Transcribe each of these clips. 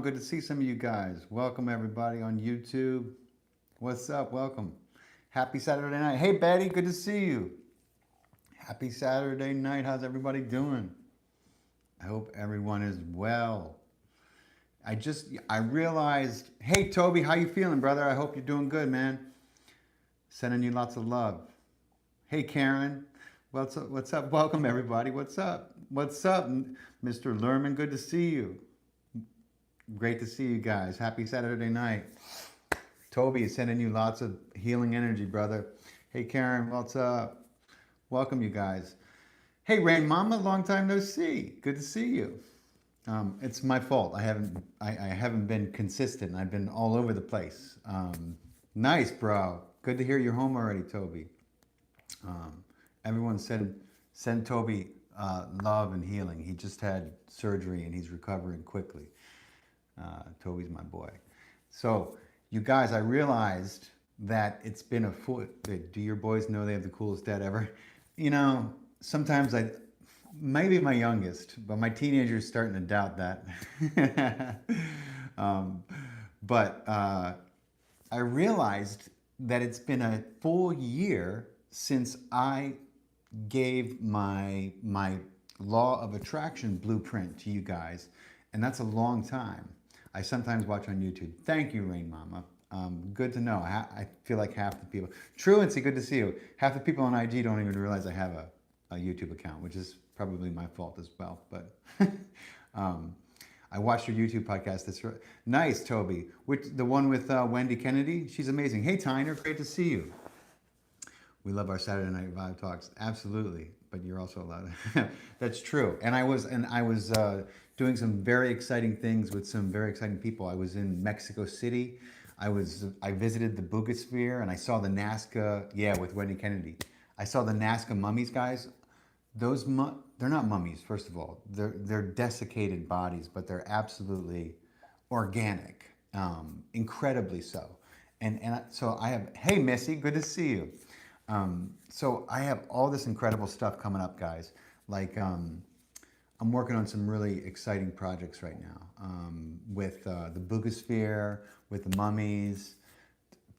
on? Good to see some of you guys. Welcome everybody on YouTube. What's up? Welcome. Happy Saturday night. Hey Betty, good to see you. Happy Saturday night. How's everybody doing? I hope everyone is well. I realized, hey Toby, how you feeling, brother? I hope you're doing good, man. Sending you lots of love. Hey Karen, what's up? What's up? Welcome everybody. What's up? What's up, Mr. Lerman? Good to see you. Great to see you guys. Happy Saturday night. Toby is sending you lots of healing energy, brother. Hey Karen, what's up? Welcome you guys. Hey Rain Mama, long time no see. Good to see you. It's my fault. I haven't been consistent. I've been all over the place. Nice, bro. Good to hear you're home already, Toby. Everyone send Toby love and healing. He just had surgery and he's recovering quickly. Toby's my boy. So, you guys, I realized that it's been a full. Do your boys know they have the coolest dad ever? You know, sometimes maybe my youngest, but my teenager's starting to doubt that. um, but I realized that it's been a full year since I gave my law of attraction blueprint to you guys, and that's a long time. I sometimes watch on YouTube. Thank you, Rain Mama. Good to know. I feel like half the people. Truancy, good to see you. Half the people on IG don't even realize I have a YouTube account, which is probably my fault as well. But I watched your YouTube podcast. That's right. Nice, Toby. The one with Wendy Kennedy. She's amazing. Hey, Tyner, great to see you. We love our Saturday Night Vibe talks. Absolutely. But you're also allowed. That's true. And I was doing some very exciting things with some very exciting people. I was in Mexico City. I visited the Bugosphere and I saw the Nazca, with Wendy Kennedy. I saw the Nazca mummies, guys. They're not mummies, first of all. They're desiccated bodies, but they're absolutely organic, incredibly so. So I have, hey Missy, good to see you. So I have all this incredible stuff coming up, guys. Like, I'm working on some really exciting projects right now with the Bugosphere, with the mummies,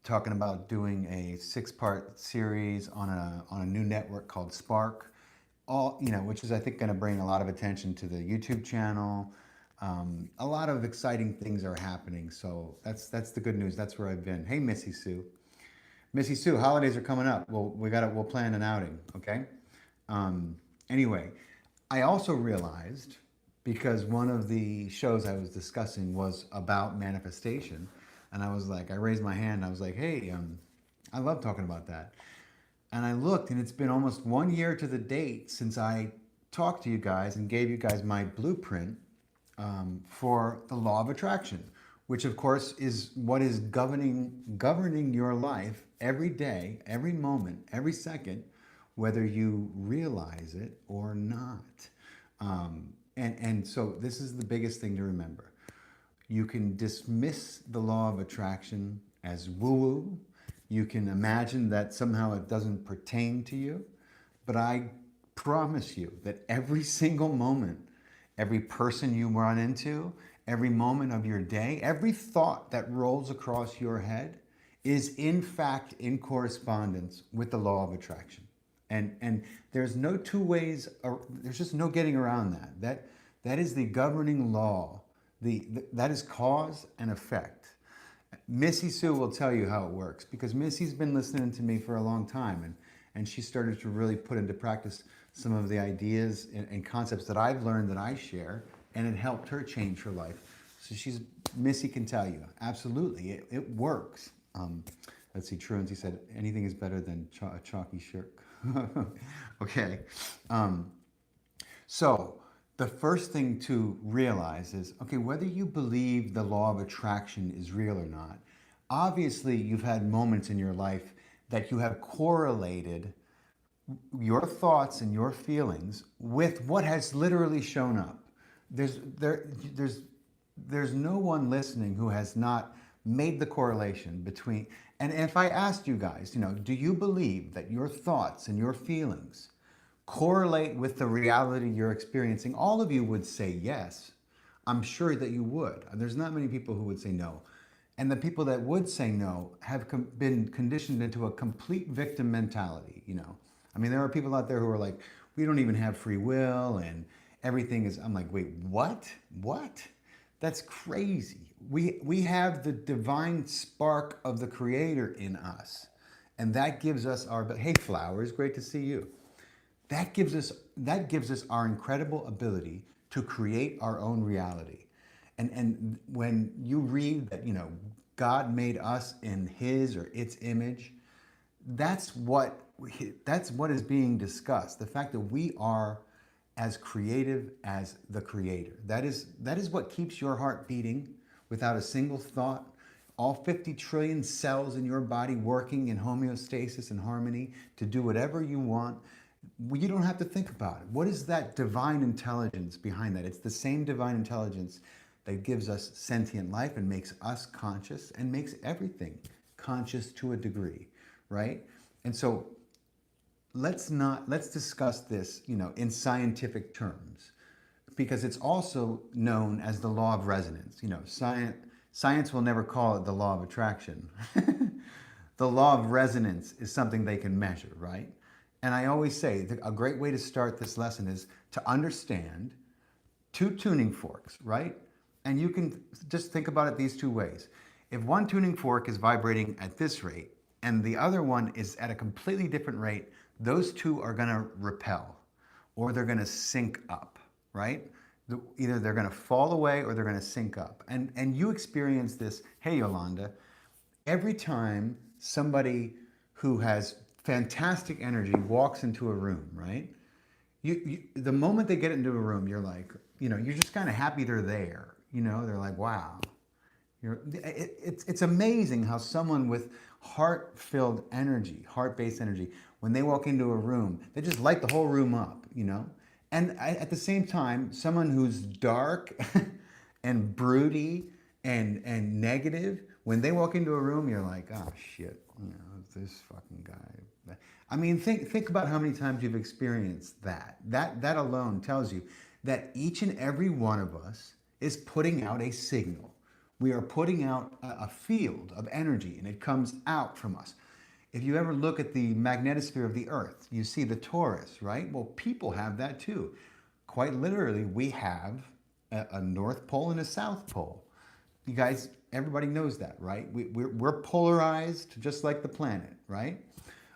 talking about doing a 6-part series on a new network called Spark, which is I think going to bring a lot of attention to the YouTube channel. A lot of exciting things are happening, so that's the good news. That's where I've been. Hey, Missy Sue. Missy Sue, holidays are coming up. We'll plan an outing, okay? Anyway, I also realized, because one of the shows I was discussing was about manifestation, and I raised my hand and I was like, hey, I love talking about that. And I looked and it's been almost 1 year to the date since I talked to you guys and gave you guys my blueprint for the law of attraction, which of course is what is governing your life every day, every moment, every second, whether you realize it or not. And so this is the biggest thing to remember. You can dismiss the law of attraction as woo-woo. You can imagine that somehow it doesn't pertain to you. But I promise you that every single moment, every person you run into, every moment of your day, every thought that rolls across your head is in fact in correspondence with the law of attraction. And there's no two ways, there's just no getting around that. That is the governing law. That is cause and effect. Missy Sue will tell you how it works, because Missy's been listening to me for a long time, and she started to really put into practice some of the ideas and concepts that I've learned that I share, and it helped her change her life. So Missy can tell you, absolutely, it works. Let's see, Truancy said, anything is better than a chalky shirk. Okay. So the first thing to realize is, okay, whether you believe the law of attraction is real or not, obviously you've had moments in your life that you have correlated your thoughts and your feelings with what has literally shown up. There's no one listening who has not made the correlation between, and if I asked you guys, do you believe that your thoughts and your feelings correlate with the reality you're experiencing? All of you would say yes. I'm sure that you would. There's not many people who would say no. And the people that would say no have been conditioned into a complete victim mentality, you know. I mean, there are people out there who are like, we don't even have free will and everything is, I'm like, wait, what? What? That's crazy. We have the divine spark of the creator in us. And that gives us our, hey, Flowers, great to see you. That gives us our incredible ability to create our own reality. And when you read that, you know, God made us in his or its image, that's what that's what is being discussed. The fact that we are as creative as the creator. That is what keeps your heart beating without a single thought. All 50 trillion cells in your body working in homeostasis and harmony to do whatever you want. You don't have to think about it. What is that divine intelligence behind that? It's the same divine intelligence that gives us sentient life and makes us conscious and makes everything conscious to a degree, right? And so let's discuss this, you know, in scientific terms, because it's also known as the law of resonance. You know, science will never call it the law of attraction. The law of resonance is something they can measure, right? And I always say a great way to start this lesson is to understand two tuning forks, right? And you can just think about it these two ways. If one tuning fork is vibrating at this rate and the other one is at a completely different rate, those two are going to repel or they're going to sync up, right? Either they're going to fall away or they're going to sync up. And you experience this, hey, Yolanda, every time somebody who has fantastic energy walks into a room, right? The moment they get into a room, you're like, you know, you're just kind of happy they're there. You know, they're like, wow. It's amazing how someone with heart-filled energy, heart-based energy, when they walk into a room, they just light the whole room up, you know? And at the same time, someone who's dark and broody and negative, when they walk into a room, you're like, oh shit, you know, this fucking guy. I mean, think about how many times you've experienced that. That alone tells you that each and every one of us is putting out a signal. We are putting out a field of energy, and it comes out from us. If you ever look at the magnetosphere of the Earth, you see the torus, right? Well, people have that too. Quite literally, we have a North Pole and a South Pole. You guys, everybody knows that, right? We're polarized just like the planet, right?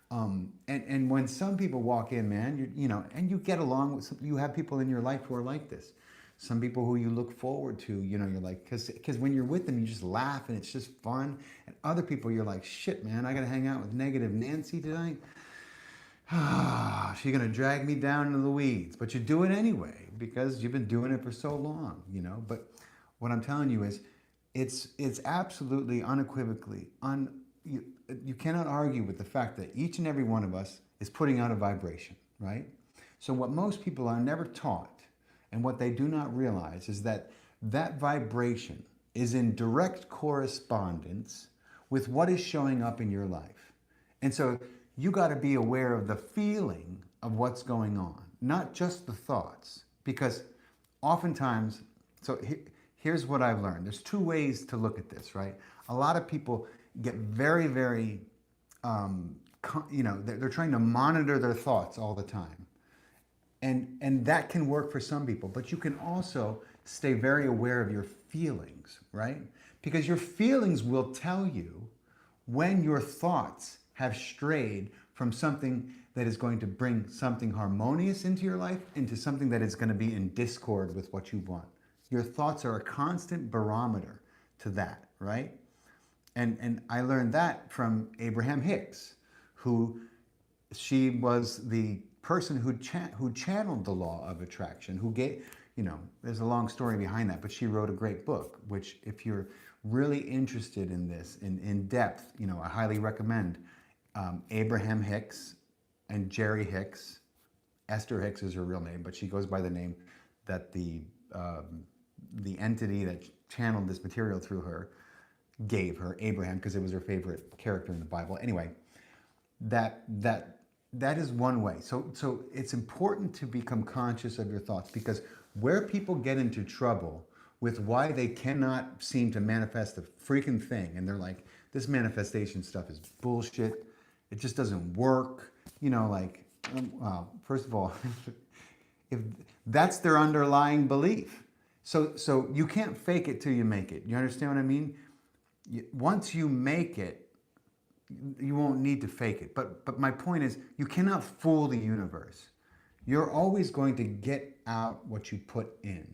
And when some people walk in, man, you know, and you get along with you have people in your life who are like this. Some people who you look forward to, you know, you're like, because when you're with them, you just laugh and it's just fun. And other people, you're like, shit, man, I got to hang out with negative Nancy tonight. She's going to drag me down into the weeds. But you do it anyway because you've been doing it for so long, you know. But what I'm telling you is it's absolutely unequivocally, you cannot argue with the fact that each and every one of us is putting out a vibration, right? So what most people are never taught and what they do not realize is that that vibration is in direct correspondence with what is showing up in your life. And so you got to be aware of the feeling of what's going on, not just the thoughts. Because oftentimes, so here's what I've learned. There's two ways to look at this, right? A lot of people get very, very, you know, they're trying to monitor their thoughts all the time. And that can work for some people, but you can also stay very aware of your feelings, right? Because your feelings will tell you when your thoughts have strayed from something that is going to bring something harmonious into your life into something that is going to be in discord with what you want. Your thoughts are a constant barometer to that, right? And I learned that from Abraham Hicks, she was the person who channeled the law of attraction, who gave, you know, there's a long story behind that, but she wrote a great book, which if you're really interested in this in depth, you know, I highly recommend Abraham Hicks and Jerry Hicks. Esther Hicks is her real name, but she goes by the name that the entity that channeled this material through her gave her, Abraham, because it was her favorite character in the Bible. Anyway, that is one way. So it's important to become conscious of your thoughts, because where people get into trouble with why they cannot seem to manifest a freaking thing. And they're like, this manifestation stuff is bullshit. It just doesn't work. You know, like, well, first of all, if that's their underlying belief. So you can't fake it till you make it. You understand what I mean? Once you make it, you won't need to fake it. But my point is, you cannot fool the universe. You're always going to get out what you put in.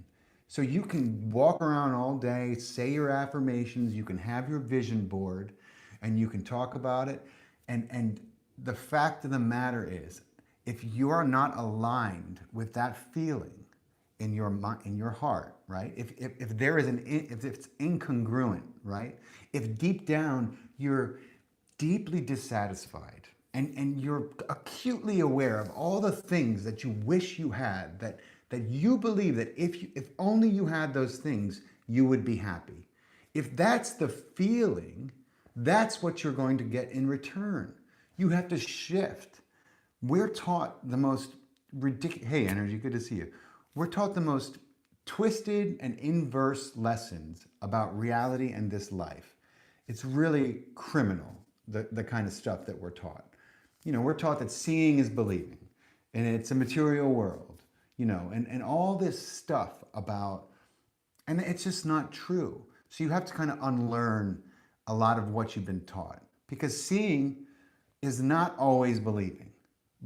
So you can walk around all day, say your affirmations, you can have your vision board, and you can talk about it. And the fact of the matter is, if you are not aligned with that feeling in your mind, in your heart, right? If there is if it's incongruent, right? If deep down you're deeply dissatisfied and you're acutely aware of all the things that you wish you had, that you believe that if only you had those things, you would be happy. If that's the feeling, that's what you're going to get in return. You have to shift. We're taught the most ridiculous, hey Energy, good to see you. We're taught the most twisted and inverse lessons about reality and this life. It's really criminal, the kind of stuff that we're taught. You know, we're taught that seeing is believing, and it's a material world, you know, and all this stuff about, and it's just not true. So you have to kind of unlearn a lot of what you've been taught, because seeing is not always believing.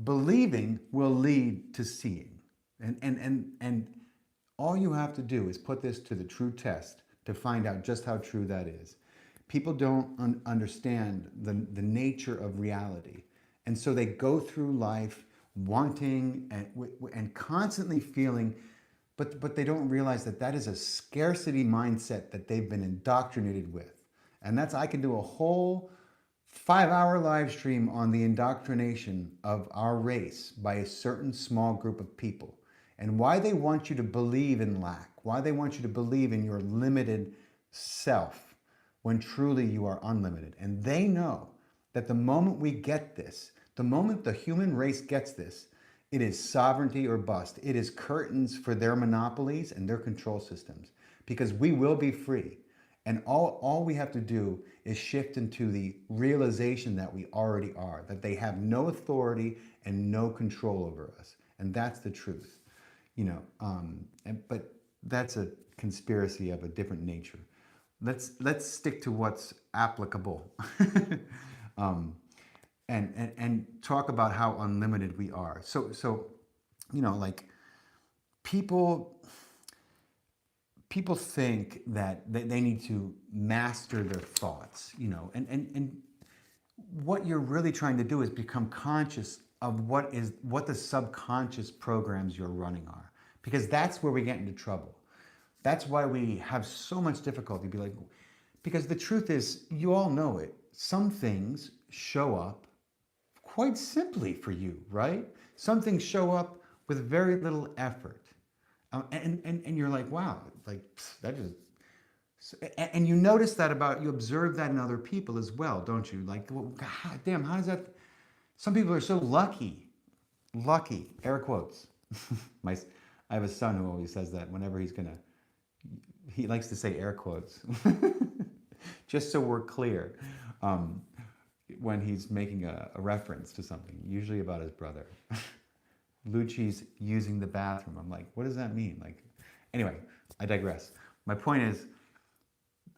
Believing will lead to seeing. And all you have to do is put this to the true test to find out just how true that is. People don't understand the nature of reality. And so they go through life wanting and constantly feeling, but they don't realize that that is a scarcity mindset that they've been indoctrinated with. And that's, I can do a whole 5-hour live stream on the indoctrination of our race by a certain small group of people, and why they want you to believe in lack, why they want you to believe in your limited self when truly you are unlimited. And they know that the moment we get this, the moment the human race gets this, it is sovereignty or bust. It is curtains for their monopolies and their control systems, because we will be free. And all we have to do is shift into the realization that we already are, that they have no authority and no control over us. And that's the truth, you know. But that's a conspiracy of a different nature. Let's stick to what's applicable, and talk about how unlimited we are. So you know, like people think that they need to master their thoughts, you know, and what you're really trying to do is become conscious of what the subconscious programs you're running are, because that's where we get into trouble. That's why we have so much difficulty. Because the truth is, you all know it. Some things show up quite simply for you, right? Some things show up with very little effort. And you're like, wow, like that just, and you notice that you observe that in other people as well, don't you? Like, well, God damn, how does that, some people are so lucky, air quotes. I have a son who always says that whenever he likes to say air quotes, just so we're clear, when he's making a reference to something, usually about his brother. Lucci's using the bathroom. I'm like, what does that mean? Like, anyway, I digress. My point is,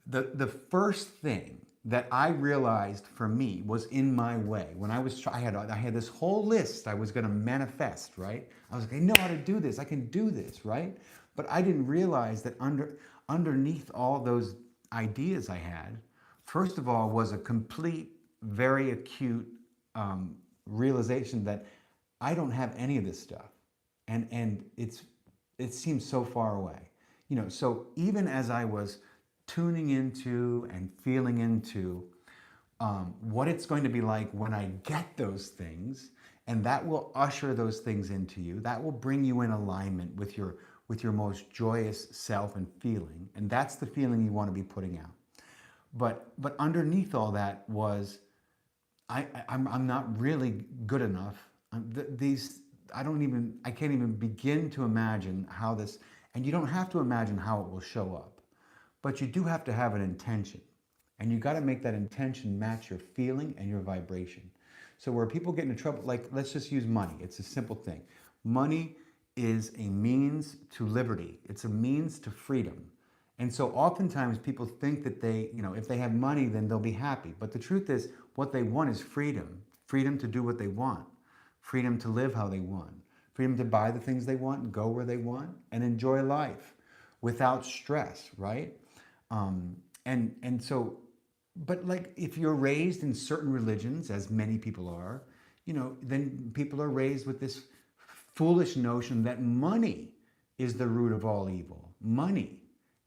the first thing that I realized for me was in my way. When I had this whole list I was going to manifest, right? I was like, I know how to do this. I can do this, right? But I didn't realize that underneath all those ideas I had, first of all, was a complete, very acute realization that I don't have any of this stuff, and it seems so far away, you know. So even as I was tuning into and feeling into what it's going to be like when I get those things, and that will usher those things into you, that will bring you in alignment with your most joyous self and feeling, and that's the feeling you want to be putting out. But underneath all that was, I'm not really good enough. I can't even begin to imagine how this, And you don't have to imagine how it will show up, but you do have to have an intention. And you got to make that intention match your feeling and your vibration. So where people get into trouble, like let's just use money. It's a simple thing. Money is a means to liberty. It's a means to freedom. And so oftentimes people think that they, if they have money, then they'll be happy. But the truth is, what they want is freedom. Freedom to do what they want. Freedom to live how they want. Freedom to buy the things they want and go where they want and enjoy life without stress, right? And so, but like if you're raised in certain religions, as many people are, then people are raised with this foolish notion that money is the root of all evil. Money.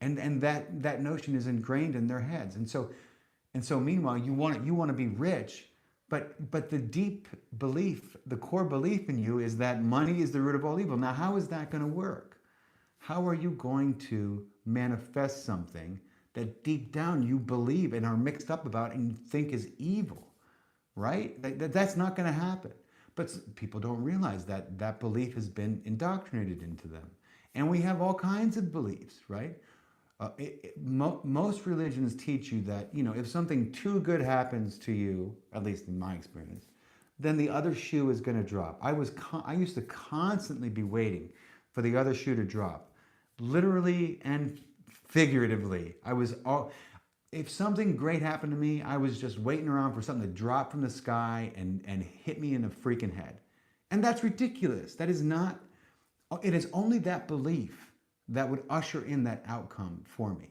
And that notion is ingrained in their heads. And so meanwhile, you want to be rich, but the deep belief, the core belief in you is that money is the root of all evil. Now, how is that going to work? How are you going to manifest something that deep down you believe and are mixed up about and you think is evil, right? That's not going to happen. But people don't realize that that belief has been indoctrinated into them. And we have all kinds of beliefs, right? Most religions teach you that, if something too good happens to you, at least in my experience, then the other shoe is going to drop. I used to constantly be waiting for the other shoe to drop, literally and figuratively. If something great happened to me, I was just waiting around for something to drop from the sky and hit me in the freaking head. And that's ridiculous. It is only that belief that would usher in that outcome for me.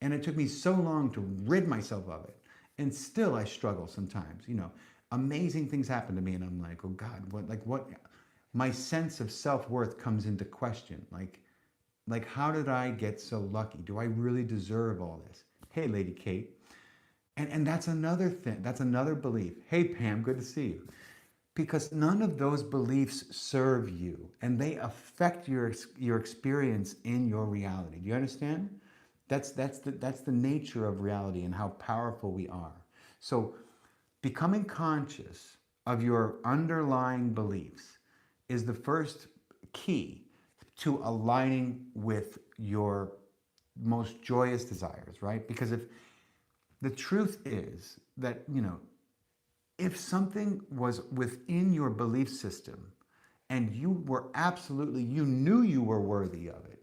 And it took me so long to rid myself of it. And still I struggle sometimes. Amazing things happen to me and I'm like, oh God, what? My sense of self-worth comes into question. Like how did I get so lucky? Do I really deserve all this? Hey, Lady Kate. And that's another thing. That's another belief. Hey, Pam, good to see you. Because none of those beliefs serve you and they affect your experience in your reality. Do you understand? That's the nature of reality and how powerful we are. So becoming conscious of your underlying beliefs is the first key to aligning with your most joyous desires, right? Because if the truth is that, if something was within your belief system and you knew you were worthy of it,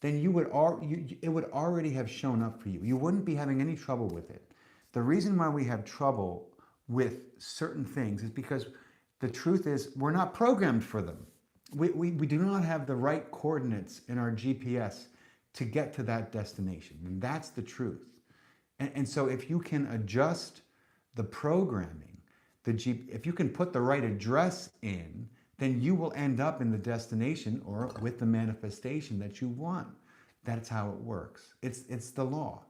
then it would already have shown up for you. You wouldn't be having any trouble with it. The reason why we have trouble with certain things is because the truth is we're not programmed for them. We do not have the right coordinates in our GPS to get to that destination. And that's the truth. And so if you can adjust the programming, if you can put the right address in, then you will end up in the destination or with the manifestation that you want. That's how it works. It's the law.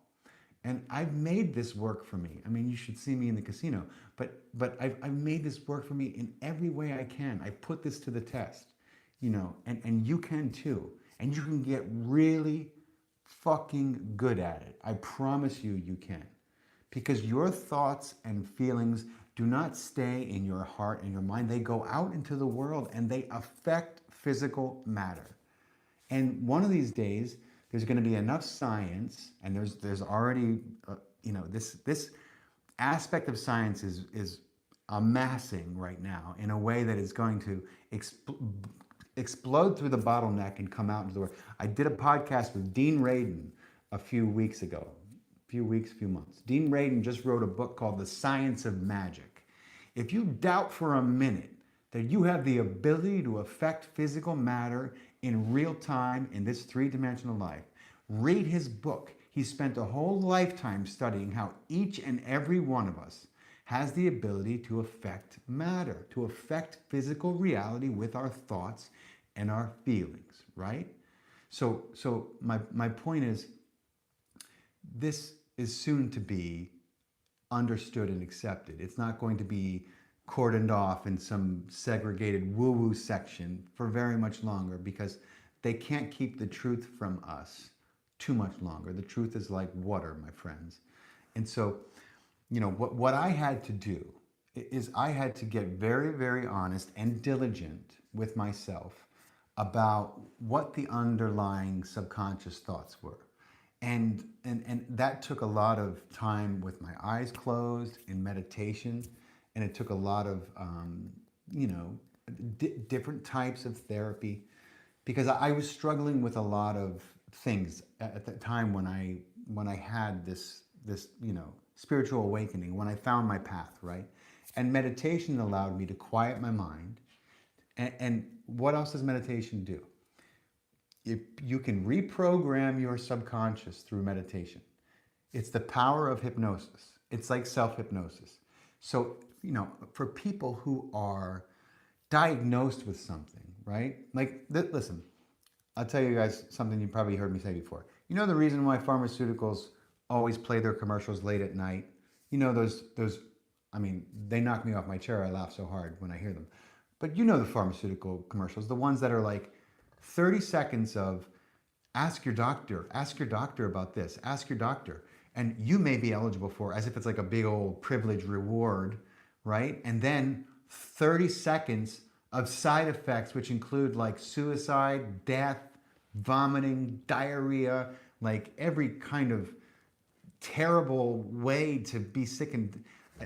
And I've made this work for me. I mean, you should see me in the casino, but I've made this work for me in every way I can. I put this to the test, and you can too. And you can get really fucking good at it. I promise you can. Because your thoughts and feelings do not stay in your heart and your mind. They go out into the world and they affect physical matter. And one of these days, there's going to be enough science, and there's already, this aspect of science is amassing right now in a way that is going to explode through the bottleneck and come out into the world. I did a podcast with Dean Radin a few weeks ago. Few months. Dean Radin just wrote a book called The Science of Magic. If you doubt for a minute that you have the ability to affect physical matter in real time in this three-dimensional life, read his book. He spent a whole lifetime studying how each and every one of us has the ability to affect matter, to affect physical reality with our thoughts and our feelings, right? So my point is, this is soon to be understood and accepted. It's not going to be cordoned off in some segregated woo-woo section for very much longer, because they can't keep the truth from us too much longer. The truth is like water, my friends. And so, what I had to do is I had to get very, very honest and diligent with myself about what the underlying subconscious thoughts were. And that took a lot of time with my eyes closed in meditation, and it took a lot of you know different types of therapy, because I was struggling with a lot of things at the time when I had this spiritual awakening, when I found my path, right? And meditation allowed me to quiet my mind. And what else does meditation do? If you can reprogram your subconscious through meditation. It's the power of hypnosis. It's like self-hypnosis. So, for people who are diagnosed with something, right? Like, listen, I'll tell you guys something you probably heard me say before. You know the reason why pharmaceuticals always play their commercials late at night? You know I mean, they knock me off my chair. I laugh so hard when I hear them. But you know the pharmaceutical commercials, the ones that are like 30 seconds of ask your doctor about this, ask your doctor. And you may be eligible for, as if it's like a big old privilege reward, right? And then 30 seconds of side effects, which include like suicide, death, vomiting, diarrhea, like every kind of terrible way to be sick. And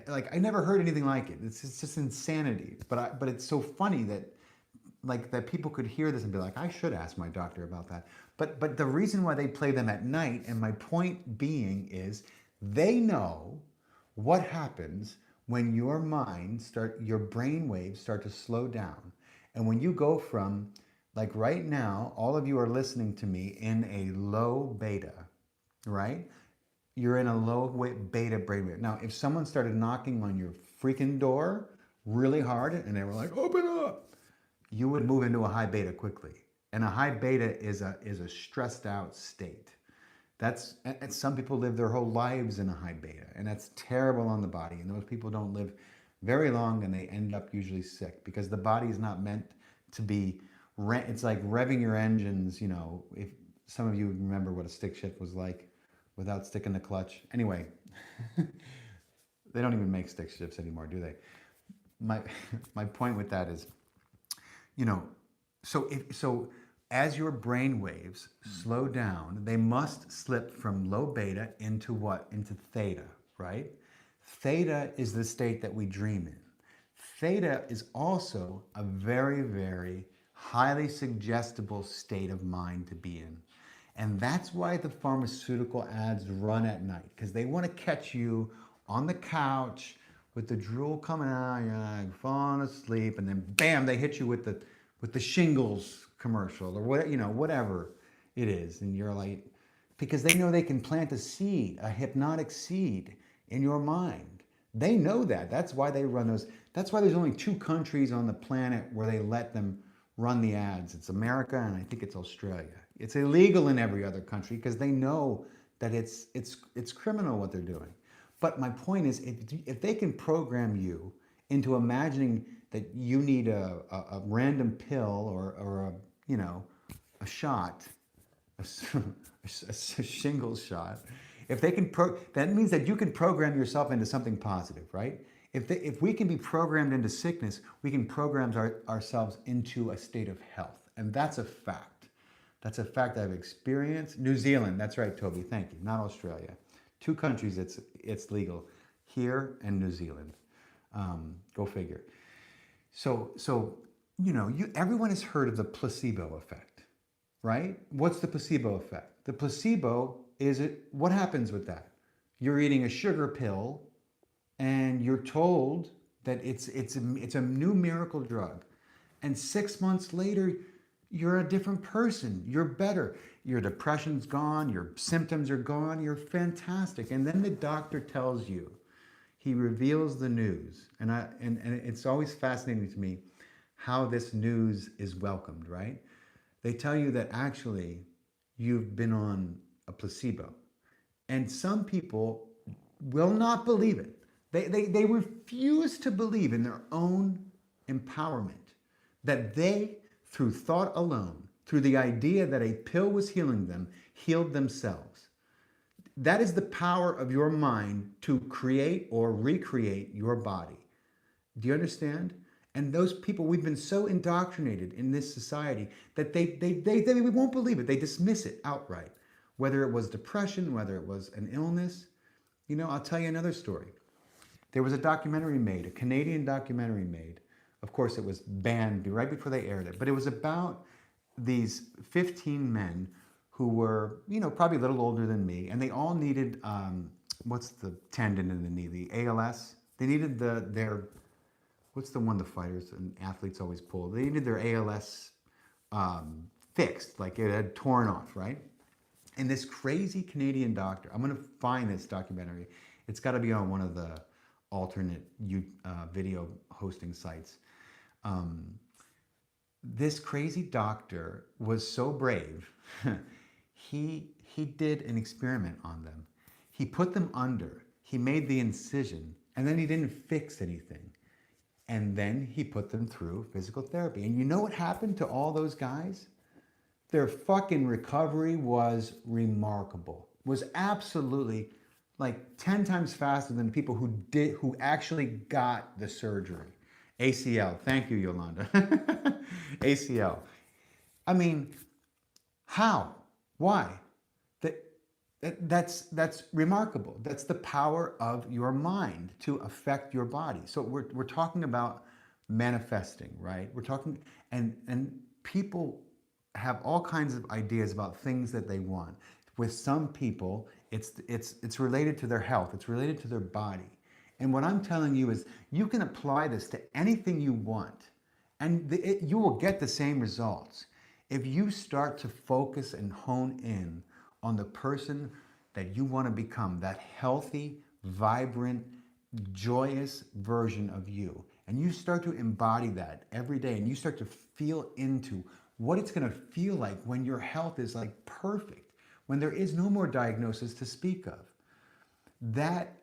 like, I never heard anything like it. It's just insanity. But it's so funny that people could hear this and be like, I should ask my doctor about that. But the reason why they play them at night, and my point being is, they know what happens when your brain waves start to slow down. And when you go from, like right now, all of you are listening to me in a low beta, right? You're in a low beta brainwave. Now, if someone started knocking on your freaking door really hard and they were like, open up, you would move into a high beta quickly. And a high beta is a stressed out state. And some people live their whole lives in a high beta, and that's terrible on the body. And those people don't live very long, and they end up usually sick, because the body is not meant to be, it's like revving your engines, if some of you remember what a stick shift was like without sticking the clutch. Anyway, they don't even make stick shifts anymore, do they? My point with that is, so as your brain waves slow down, they must slip from low beta into what? Into theta, right? Theta is the state that we dream in. Theta is also a very, very highly suggestible state of mind to be in. And that's why the pharmaceutical ads run at night, because they want to catch you on the couch with the drool coming out, you're like falling asleep, and then bam, they hit you with the shingles commercial, or whatever it is. And you're like, because they know they can plant a seed, a hypnotic seed in your mind. They know that. That's why they run those. That's why there's only 2 countries on the planet where they let them run the ads. It's America, and I think it's Australia. It's illegal in every other country because they know that it's criminal what they're doing. But my point is, if they can program you into imagining that you need a random pill or a shot, a shingles shot, if they can, that means that you can program yourself into something positive, right? If we can be programmed into sickness, we can program ourselves into a state of health. And that's a fact. That's a fact I've experienced. New Zealand, that's right, Toby, thank you, not Australia. 2 countries it's legal, here and New Zealand. Go figure. So everyone has heard of the placebo effect, right? What's the placebo effect? The placebo what happens with that? You're eating a sugar pill, and you're told that it's a new miracle drug, and 6 months later, you're a different person. You're better. Your depression's gone. Your symptoms are gone. You're fantastic. And then the doctor tells you, he reveals the news. And it's always fascinating to me how this news is welcomed, right? They tell you that actually you've been on a placebo. And some people will not believe it. They refuse to believe in their own empowerment, that they, through thought alone, through the idea that a pill was healing them, healed themselves. That is the power of your mind to create or recreate your body. Do you understand? And those people, we've been so indoctrinated in this society that they won't believe it. They dismiss it outright. Whether it was depression, whether it was an illness. You know, I'll tell you another story. There was a documentary made, a Canadian documentary made. Of course, it was banned right before they aired it, but it was about these 15 men who were, you know, probably a little older than me, and they all needed, what's the tendon in the knee, the ALS? They needed their, what's the one the fighters and athletes always pull? They needed their ALS fixed, like it had torn off, right? And this crazy Canadian doctor, I'm going to find this documentary. It's got to be on one of the alternate video hosting sites. This crazy doctor was so brave. he did an experiment on them. He put them under. He made the incision, and then he didn't fix anything. And then he put them through physical therapy. And you know what happened to all those guys? Their fucking recovery was remarkable. Was absolutely like 10 times faster than the people who actually got the surgery. ACL. Thank you, Yolanda. ACL. I mean, how? Why? That's remarkable. That's the power of your mind to affect your body. So we're talking about manifesting, right? We're talking, and people have all kinds of ideas about things that they want. With some people, it's related to their health. It's related to their body. And what I'm telling you is you can apply this to anything you want, and you will get the same results. If you start to focus and hone in on the person that you want to become, that healthy, vibrant, joyous version of you, and you start to embody that every day, and you start to feel into what it's going to feel like when your health is like perfect, when there is no more diagnosis to speak of. That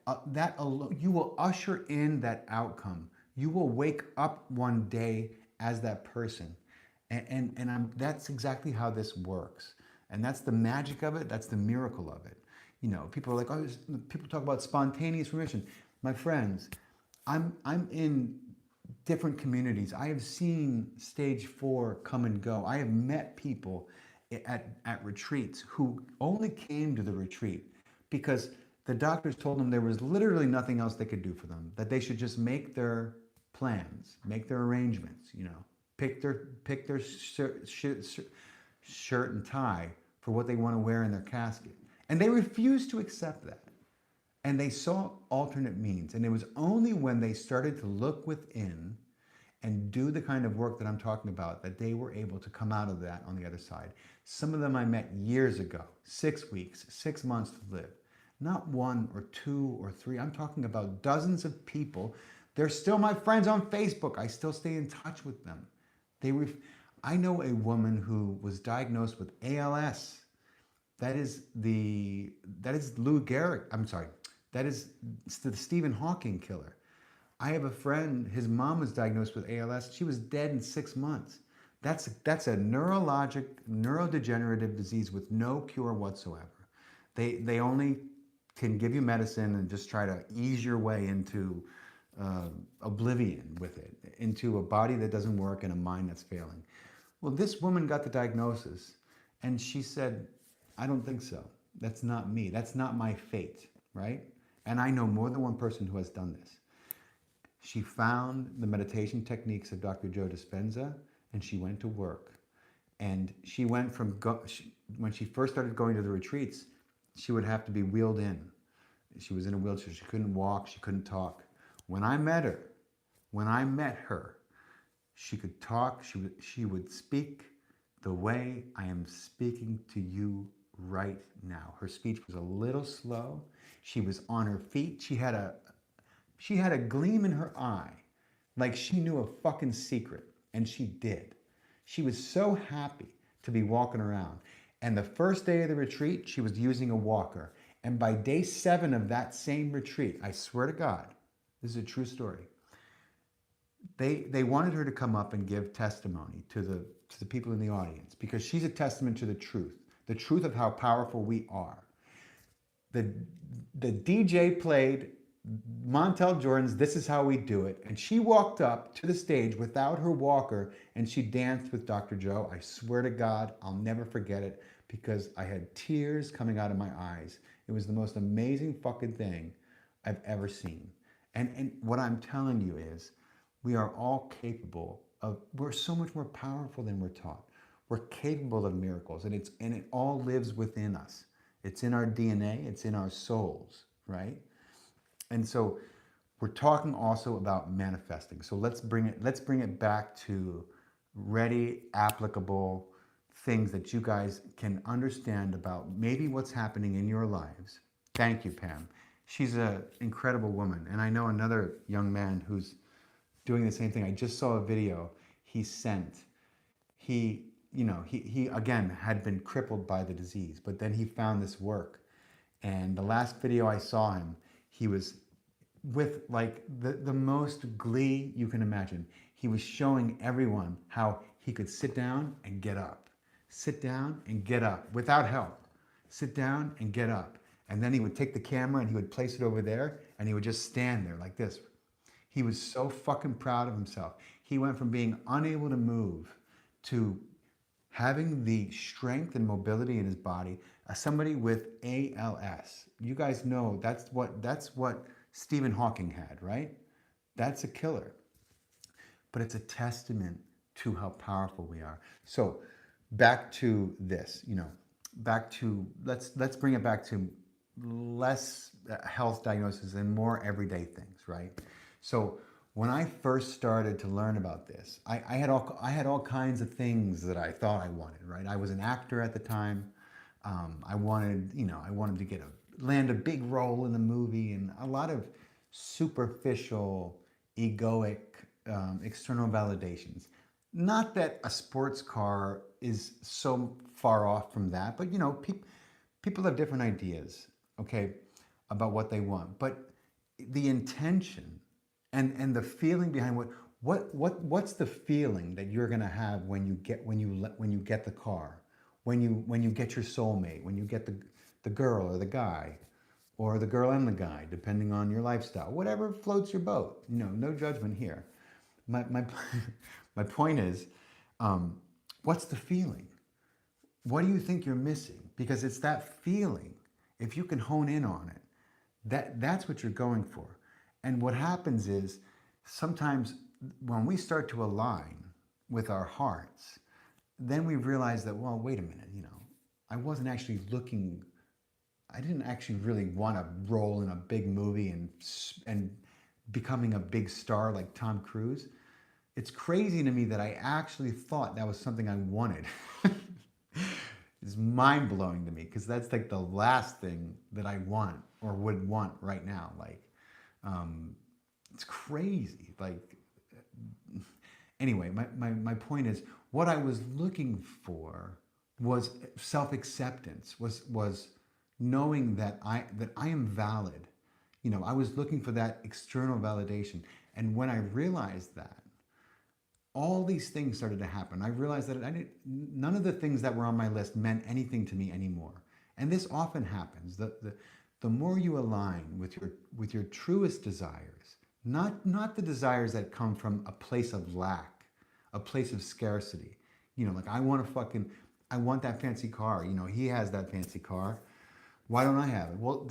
alone, you will usher in that outcome. You will wake up one day as that person. That's exactly how this works. And that's the magic of it. That's the miracle of it. You know, people are like, oh, people talk about spontaneous remission. My friends, I'm in different communities. I have seen stage 4 come and go. I have met people at retreats who only came to the retreat because the doctors told them there was literally nothing else they could do for them, that they should just make their plans, make their arrangements, you know, pick their shirt and tie for what they want to wear in their casket. And they refused to accept that. And they saw alternate means. And it was only when they started to look within and do the kind of work that I'm talking about that they were able to come out of that on the other side. Some of them I met years ago, 6 weeks, 6 months to live. Not 1 or 2 or 3. I'm talking about dozens of people. They're still my friends on Facebook. I still stay in touch with them. I know a woman who was diagnosed with ALS. That is Lou Gehrig. I'm sorry. That is the Stephen Hawking killer. I have a friend, his mom was diagnosed with ALS. She was dead in 6 months. That's a neurodegenerative disease with no cure whatsoever. They only can give you medicine and just try to ease your way into oblivion with it, into a body that doesn't work and a mind that's failing. Well, this woman got the diagnosis and she said, I don't think so. That's not me. That's not my fate, right? And I know more than one person who has done this. She found the meditation techniques of Dr. Joe Dispenza and she went to work. And she went from, when she first started going to the retreats, she would have to be wheeled in. She was in a wheelchair. She couldn't walk. She couldn't talk. When I met her, she could talk. She would speak the way I am speaking to you right now. Her speech was a little slow. She was on her feet. She had a gleam in her eye, like she knew a fucking secret, and she did. She was so happy to be walking around. And the first day of the retreat, she was using a walker. And by day 7 of that same retreat, I swear to God, this is a true story, they wanted her to come up and give testimony to the people in the audience because she's a testament to the truth of how powerful we are. The DJ played Montel Jordan's This Is How We Do It. And she walked up to the stage without her walker and she danced with Dr. Joe. I swear to God, I'll never forget it because I had tears coming out of my eyes. It was the most amazing fucking thing I've ever seen. And what I'm telling you is we are all capable of, we're so much more powerful than we're taught. We're capable of miracles and it all lives within us. It's in our DNA, it's in our souls, right? And so we're talking also about manifesting. So let's bring it back to ready, applicable things that you guys can understand about maybe what's happening in your lives. Thank you, Pam. She's an incredible woman. And I know another young man who's doing the same thing. I just saw a video he sent. He again had been crippled by the disease, but then he found this work. And the last video I saw him, he was with like the most glee you can imagine. He was showing everyone how he could sit down and get up. Sit down and get up without help. Sit down and get up. And then he would take the camera and he would place it over there and he would just stand there like this. He was so fucking proud of himself. He went from being unable to move to having the strength and mobility in his body as somebody with ALS. You guys know that's what Stephen Hawking had, right? That's a killer. But it's a testament to how powerful we are. So back to this, let's bring it back to less health diagnosis and more everyday things, right? So when I first started to learn about this, I had all kinds of things that I thought I wanted, right? I was an actor at the time. I wanted to land a big role in a movie, and a lot of superficial, egoic, external validations. Not that a sports car is so far off from that, but people have different ideas, okay, about what they want. But the intention and the feeling behind what's the feeling that you're gonna have when you get the car, when you get your soulmate, when you get the girl or the guy, or the girl and the guy, depending on your lifestyle, whatever floats your boat. No judgment here. My my point is, what's the feeling? What do you think you're missing? Because it's that feeling. If you can hone in on it, that's what you're going for. And what happens is sometimes when we start to align with our hearts, then we realize that, well, wait a minute, I wasn't actually looking. I didn't actually really want to roll in a big movie and becoming a big star like Tom Cruise. It's crazy to me that I actually thought that was something I wanted. It's mind-blowing to me because that's like the last thing that I want or would want right now. Like, it's crazy. Like, anyway, my point is what I was looking for was self-acceptance, was knowing that I am valid. I was looking for that external validation. And when I realized that, all these things started to happen. I realized that none of the things that were on my list meant anything to me anymore. And this often happens. The more you align with your truest desires, not the desires that come from a place of lack, a place of scarcity. Like I want that fancy car. He has that fancy car. Why don't I have it? Well,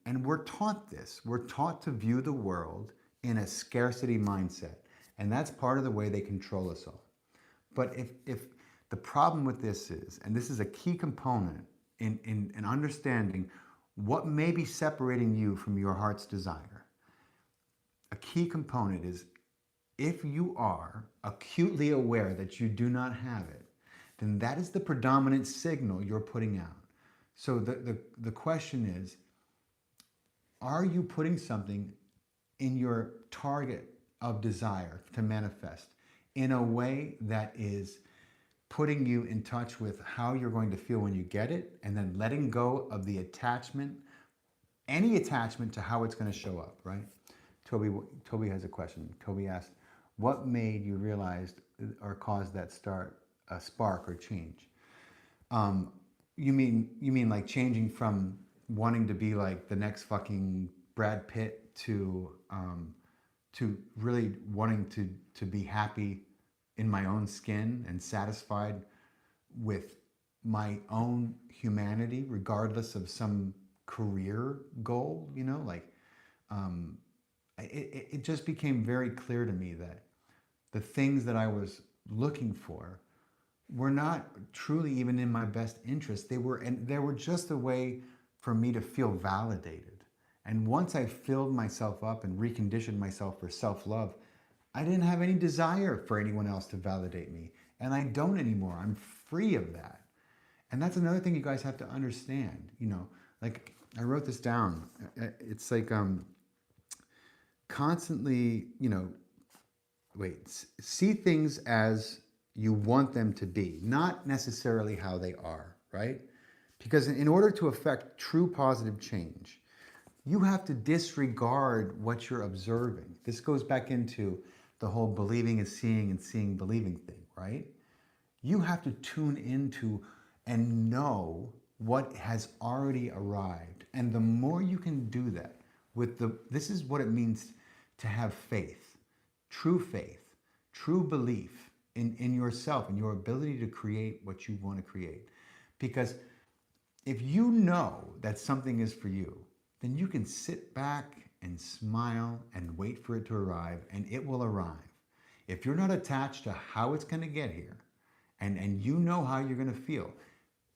and we're taught this. We're taught to view the world in a scarcity mindset. And that's part of the way they control us all. But if the problem with this is, and this is a key component in understanding what may be separating you from your heart's desire, a key component is if you are acutely aware that you do not have it, then that is the predominant signal you're putting out. So the question is, are you putting something in your target of desire to manifest in a way that is putting you in touch with how you're going to feel when you get it, and then letting go of the attachment, any attachment to how it's going to show up, right? Toby has a question. Toby asked, what made you realize or caused that spark or change? You mean like changing from wanting to be like the next fucking Brad Pitt to really wanting to be happy in my own skin and satisfied with my own humanity, regardless of some career goal, you know, like it just became very clear to me that the things that I was looking for were not truly even in my best interest. They were just a way for me to feel validated. And once I filled myself up and reconditioned myself for self-love, I didn't have any desire for anyone else to validate me. And I don't anymore. I'm free of that. And that's another thing you guys have to understand. You know, like I wrote this down. It's like constantly, you know, see things as you want them to be, not necessarily how they are, right? Because in order to affect true positive change, you have to disregard what you're observing. This goes back into the whole believing is seeing and seeing believing thing, right? You have to tune into and know what has already arrived. And the more you can do that this is what it means to have faith, true belief in yourself and your ability to create what you want to create. Because if you know that something is for you, then you can sit back and smile and wait for it to arrive, and it will arrive. If you're not attached to how it's going to get here, and you know how you're going to feel,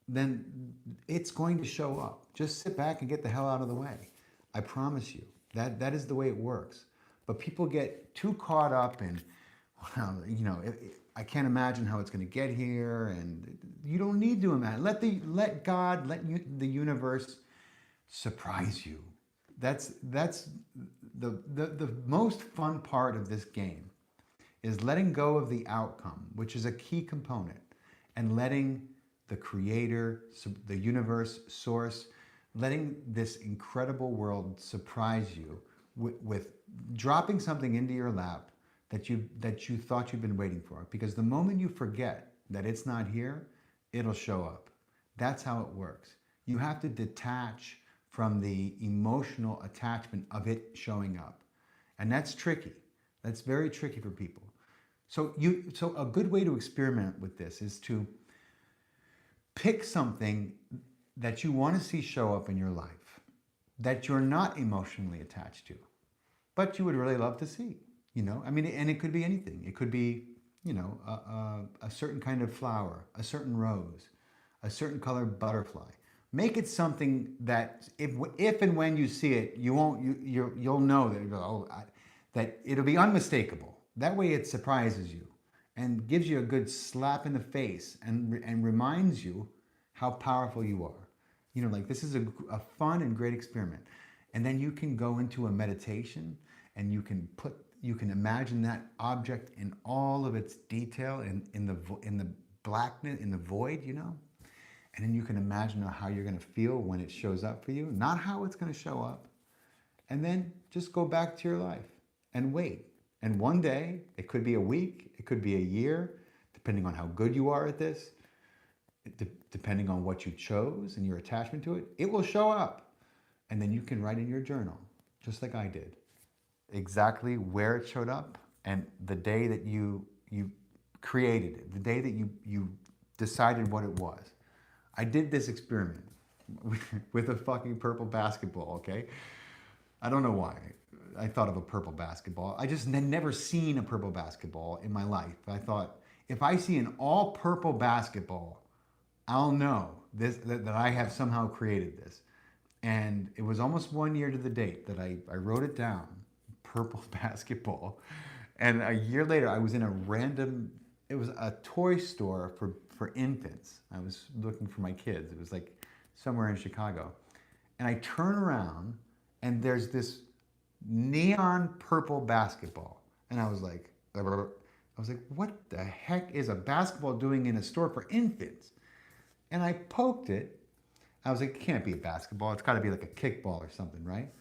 then it's going to show up. Just sit back and get the hell out of the way. I promise you. That is the way it works. But people get too caught up in, well, you know, I can't imagine how it's going to get here, and you don't need to imagine. Let God, the universe surprise you. That's the most fun part of this game, is letting go of the outcome, which is a key component, and letting the creator, the universe, source, letting this incredible world surprise you with dropping something into your lap that you thought you'd been waiting for. Because the moment you forget that it's not here, it'll show up. That's how it works. You have to detach from the emotional attachment of it showing up. And that's tricky. That's very tricky for people. So a good way to experiment with this is to pick something that you want to see show up in your life that you're not emotionally attached to, but you would really love to see, you know? I mean, and it could be anything. It could be, you know, a certain kind of flower, a certain rose, a certain colored butterfly. Make it something that if and when you see it, you'll know that that it'll be unmistakable. That way it surprises you and gives you a good slap in the face and reminds you how powerful you are. You know, like this is a fun and great experiment. And then you can go into a meditation and you can imagine that object in all of its detail in the blackness, in the void, you know? And then you can imagine how you're going to feel when it shows up for you, not how it's going to show up. And then just go back to your life and wait. And one day, it could be a week, it could be a year, depending on how good you are at this, depending on what you chose and your attachment to it, it will show up. And then you can write in your journal, just like I did, exactly where it showed up and the day that you created it, the day that you decided what it was. I did this experiment with a fucking purple basketball, okay? I don't know why I thought of a purple basketball. I just had never seen a purple basketball in my life. I thought, if I see an all purple basketball, I'll know that I have somehow created this. And it was almost 1 year to the date that I wrote it down, purple basketball. And a year later, I was in it was a toy store for infants. I was looking for my kids. It was like somewhere in Chicago. And I turn around and there's this neon purple basketball. And I was like, what the heck is a basketball doing in a store for infants? And I poked it. I was like, it can't be a basketball. It's got to be like a kickball or something, right?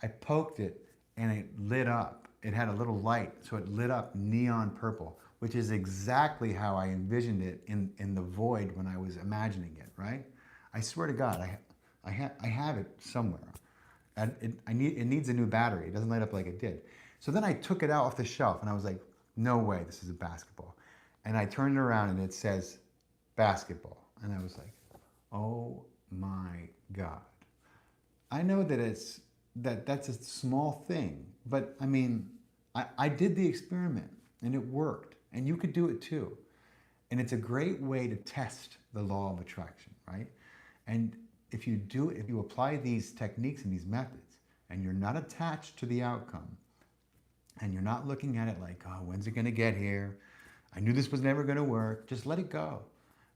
I poked it and it lit up. It had a little light, so it lit up neon purple, which is exactly how I envisioned it in the void when I was imagining it, right? I swear to God, I have it somewhere. And it needs a new battery. It doesn't light up like it did. So then I took it out off the shelf and I was like, no way, this is a basketball. And I turned it around and it says basketball. And I was like, oh my God. I know that that's a small thing, but I mean, I did the experiment and it worked. And you could do it too. And it's a great way to test the law of attraction, right? And if you apply these techniques and these methods, and you're not attached to the outcome, and you're not looking at it like, oh, when's it going to get here? I knew this was never going to work. Just let it go.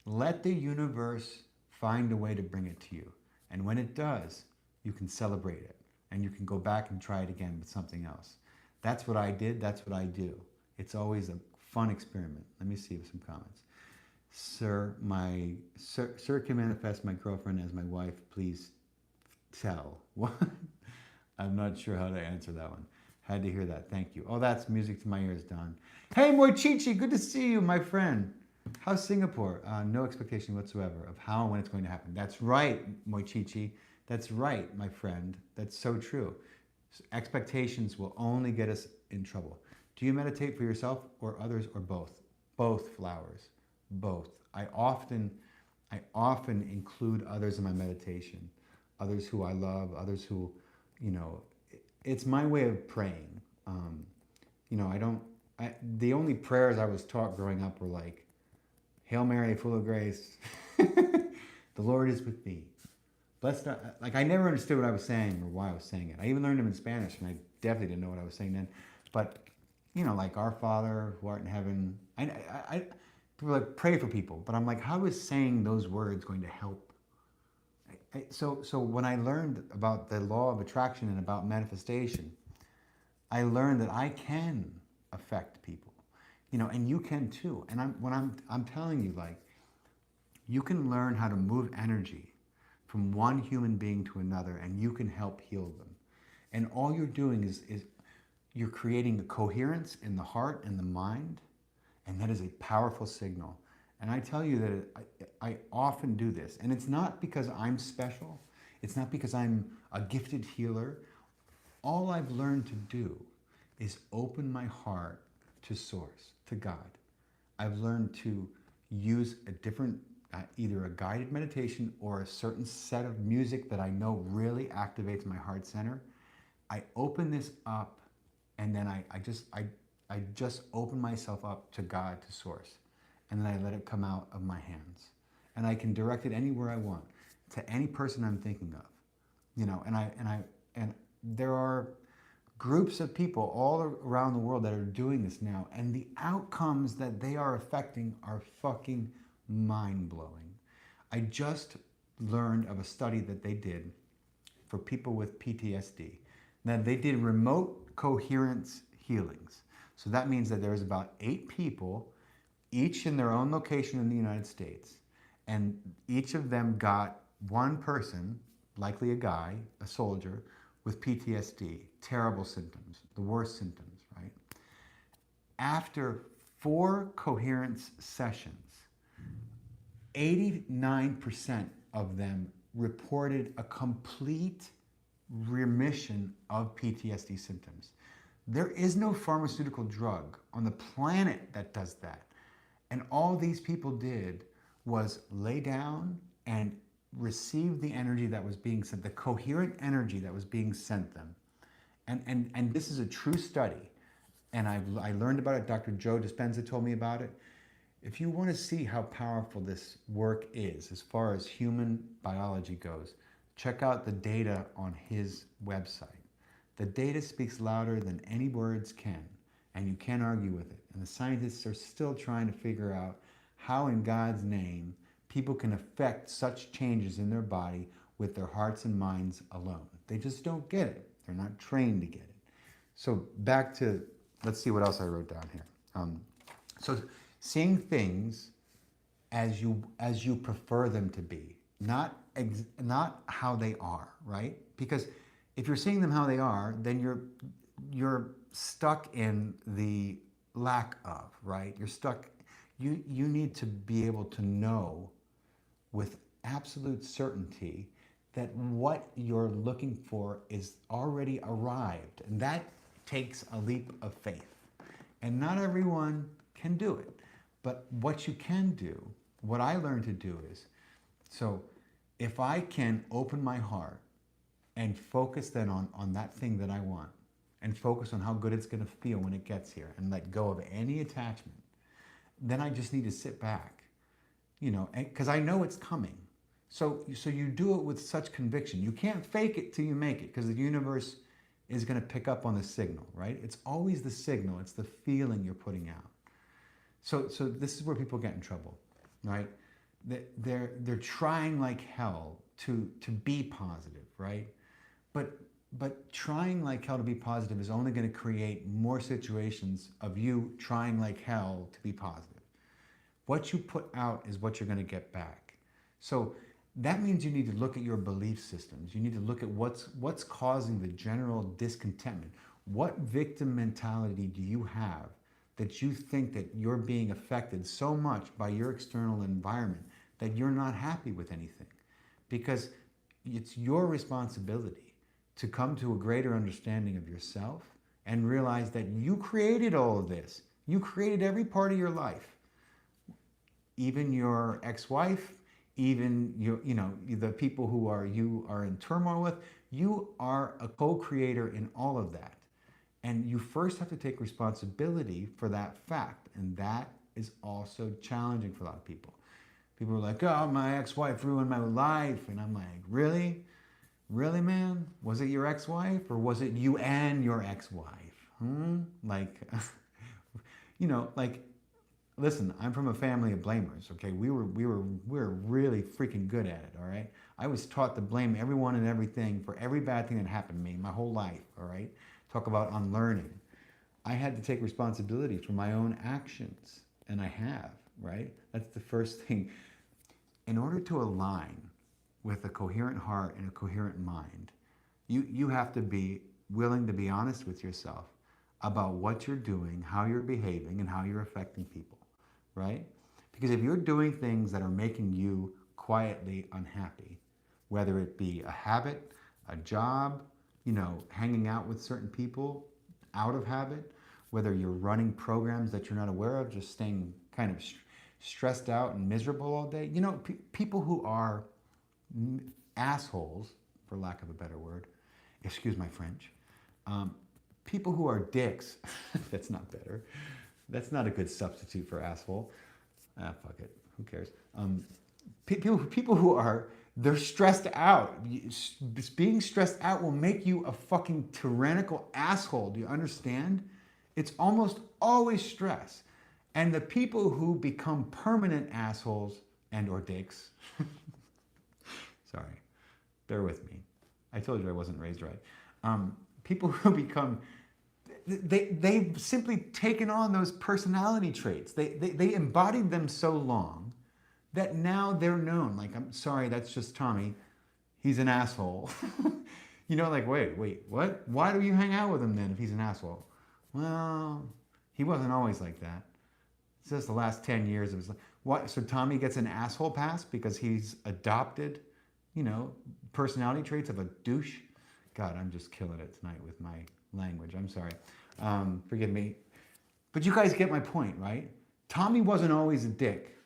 Let the universe find a way to bring it to you. And when it does, you can celebrate it. And you can go back and try it again with something else. That's what I did. That's what I do. It's always a fun experiment. Let me see some comments. Sir can manifest my girlfriend as my wife. Please tell. What? I'm not sure how to answer that one. Had to hear that. Thank you. Oh, that's music to my ears, Don. Hey, Moichichi, good to see you, my friend. How's Singapore? No expectation whatsoever of how and when it's going to happen. That's right, Moichichi. That's right, my friend. That's so true. Expectations will only get us in trouble. Do you meditate for yourself or others or both? Both, Flowers. Both. I often include others in my meditation. Others who I love, others who, it's my way of praying. The only prayers I was taught growing up were like, Hail Mary, full of grace, the Lord is with thee. Blessed are, like I never understood what I was saying or why I was saying it. I even learned them in Spanish and I definitely didn't know what I was saying then. But, like our Father who art in heaven, people like pray for people, but I'm like, how is saying those words going to help? So when I learned about the law of attraction and about manifestation, I learned that I can affect people, and you can too. And I'm telling you, like, you can learn how to move energy from one human being to another, and you can help heal them. And all you're doing is you're creating a coherence in the heart and the mind, and that is a powerful signal. And I tell you that I often do this. And it's not because I'm special. It's not because I'm a gifted healer. All I've learned to do is open my heart to Source, to God. I've learned to use a different, either a guided meditation or a certain set of music that I know really activates my heart center. I open this up and then I just open myself up to God, to Source. And then I let it come out of my hands. And I can direct it anywhere I want, to any person I'm thinking of. And there are groups of people all around the world that are doing this now, and the outcomes that they are affecting are fucking mind-blowing. I just learned of a study that they did for people with PTSD. Now, they did remote coherence healings. So that means that there's about 8 people, each in their own location in the United States, and each of them got one person, likely a guy, a soldier, with PTSD, terrible symptoms, the worst symptoms, right? After 4 coherence sessions, 89% of them reported a complete remission of PTSD symptoms. There is no pharmaceutical drug on the planet that does that. And all these people did was lay down and receive the energy that was being sent, the coherent energy that was being sent them. And this is a true study. And I learned about it. Dr. Joe Dispenza told me about it. If you want to see how powerful this work is as far as human biology goes, check out the data on his website. The data speaks louder than any words can, and you can't argue with it. And the scientists are still trying to figure out how in God's name people can affect such changes in their body with their hearts and minds alone. They just don't get it. They're not trained to get it. So back to, let's see what else I wrote down here. So seeing things as you prefer them to be, not how they are, right? Because if you're seeing them how they are, then you're stuck in the lack of, right? You're stuck. You need to be able to know with absolute certainty that what you're looking for is already arrived. And that takes a leap of faith. And not everyone can do it. But what you can do, what I learned to do is, so if I can open my heart and focus then on that thing that I want, and focus on how good it's going to feel when it gets here, and let go of any attachment, then I just need to sit back, because I know it's coming. So you do it with such conviction. You can't fake it till you make it, because the universe is going to pick up on the signal, right? It's always the signal. It's the feeling you're putting out. So this is where people get in trouble, right? They're trying like hell to be positive, right? But trying like hell to be positive is only going to create more situations of you trying like hell to be positive. What you put out is what you're going to get back. So that means you need to look at your belief systems. You need to look at what's causing the general discontentment. What victim mentality do you have that you think that you're being affected so much by your external environment that you're not happy with anything? Because it's your responsibility to come to a greater understanding of yourself and realize that you created all of this. You created every part of your life. Even your ex-wife, even the people who you are in turmoil with, you are a co-creator in all of that. And you first have to take responsibility for that fact. And that is also challenging for a lot of people. People are like, oh, my ex-wife ruined my life. And I'm like, really? Really, man? Was it your ex-wife, or was it you and your ex-wife? Like, listen, I'm from a family of blamers, okay? We were really freaking good at it, all right? I was taught to blame everyone and everything for every bad thing that happened to me my whole life, all right? Talk about unlearning. I had to take responsibility for my own actions, and I have, right? That's the first thing. In order to align with a coherent heart and a coherent mind, you have to be willing to be honest with yourself about what you're doing, how you're behaving, and how you're affecting people, right? Because if you're doing things that are making you quietly unhappy, whether it be a habit, a job, hanging out with certain people out of habit, whether you're running programs that you're not aware of, just staying kind of stressed out and miserable all day. People who are assholes, for lack of a better word, excuse my French, people who are dicks, that's not better. That's not a good substitute for asshole. Fuck it, who cares? People who they're stressed out. Being stressed out will make you a fucking tyrannical asshole. Do you understand? It's almost always stress. And the people who become permanent assholes and or dicks, sorry, bear with me. I told you I wasn't raised right. People who become, they've simply taken on those personality traits. They embodied them so long that now they're known. Like, I'm sorry, that's just Tommy. He's an asshole. Like, wait, what? Why do you hang out with him then if he's an asshole? Well, he wasn't always like that. It's just the last 10 years it was like, what? So Tommy gets an asshole pass because he's adopted, personality traits of a douche? God, I'm just killing it tonight with my language. I'm sorry. Forgive me. But you guys get my point, right? Tommy wasn't always a dick.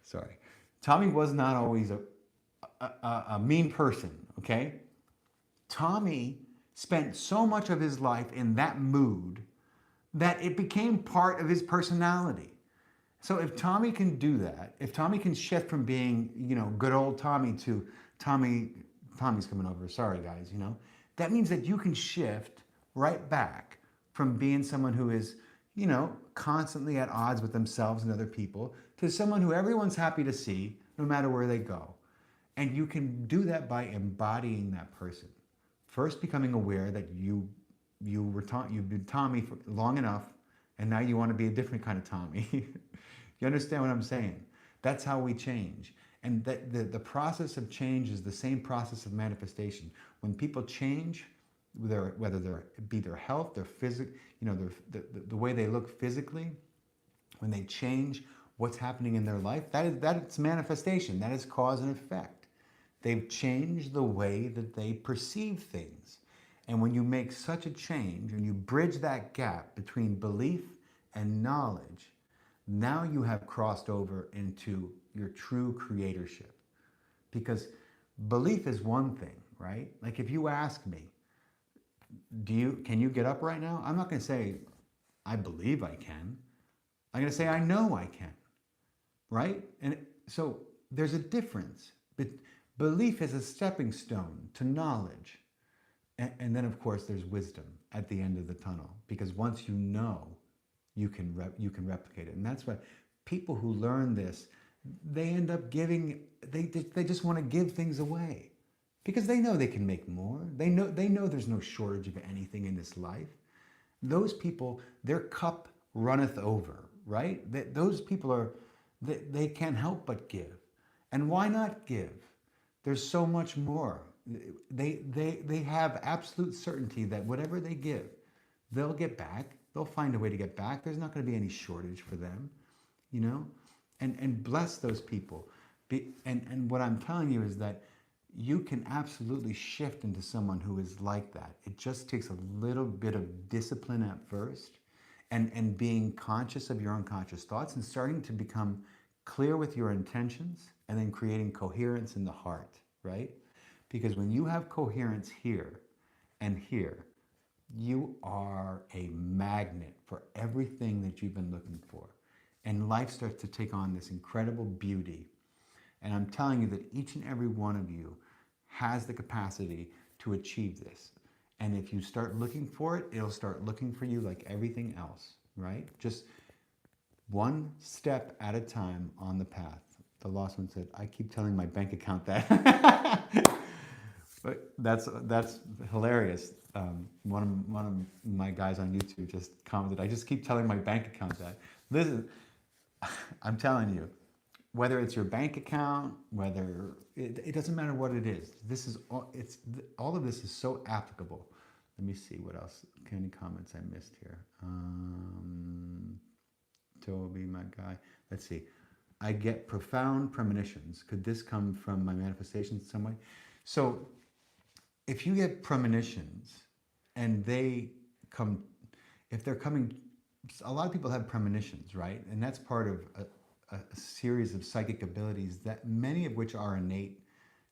Sorry. Tommy was not always a mean person, okay? Tommy spent so much of his life in that mood that it became part of his personality. So if Tommy can do that, if Tommy can shift from being, good old Tommy to Tommy's coming over, sorry guys, that means that you can shift right back from being someone who is, constantly at odds with themselves and other people to someone who everyone's happy to see no matter where they go. And you can do that by embodying that person. First becoming aware that you've been Tommy for long enough, and now you want to be a different kind of Tommy. You understand what I'm saying? That's how we change. And the process of change is the same process of manifestation. When people change, whether their health, their physical, the way they look physically, when they change what's happening in their life, that is manifestation. That is cause and effect. They've changed the way that they perceive things. And when you make such a change and you bridge that gap between belief and knowledge, now you have crossed over into your true creatorship. Because belief is one thing, right? Like if you ask me, can you get up right now? I'm not going to say I believe I can. I'm going to say I know I can, right? And so there's a difference. But belief is a stepping stone to knowledge. And then, of course, there's wisdom at the end of the tunnel. Because once you know, you can replicate it. And that's why people who learn this, they end up giving, they just want to give things away. Because they know they can make more. They know there's no shortage of anything in this life. Those people, their cup runneth over, right? Those people they can't help but give. And why not give? There's so much more. They have absolute certainty that whatever they give, they'll get back. They'll find a way to get back. There's not going to be any shortage for them, you know? And bless those people. And what I'm telling you is that you can absolutely shift into someone who is like that. It just takes a little bit of discipline at first and being conscious of your unconscious thoughts and starting to become clear with your intentions and then creating coherence in the heart, right? Because when you have coherence here and here, you are a magnet for everything that you've been looking for. And life starts to take on this incredible beauty. And I'm telling you that each and every one of you has the capacity to achieve this. And if you start looking for it, it'll start looking for you like everything else, right? Just one step at a time on the path. The lost one said, I keep telling my bank account that. But that's hilarious. One of my guys on YouTube just commented, I just keep telling my bank account that. Listen, I'm telling you, whether it's your bank account, whether it doesn't matter what it is. This is all of this is so applicable. Let me see what else. Any comments I missed here? Toby, my guy. Let's see. I get profound premonitions. Could this come from my manifestations in some way? So, if you get premonitions, and they come, if they're coming, a lot of people have premonitions, right? And that's part of a series of psychic abilities that many of which are innate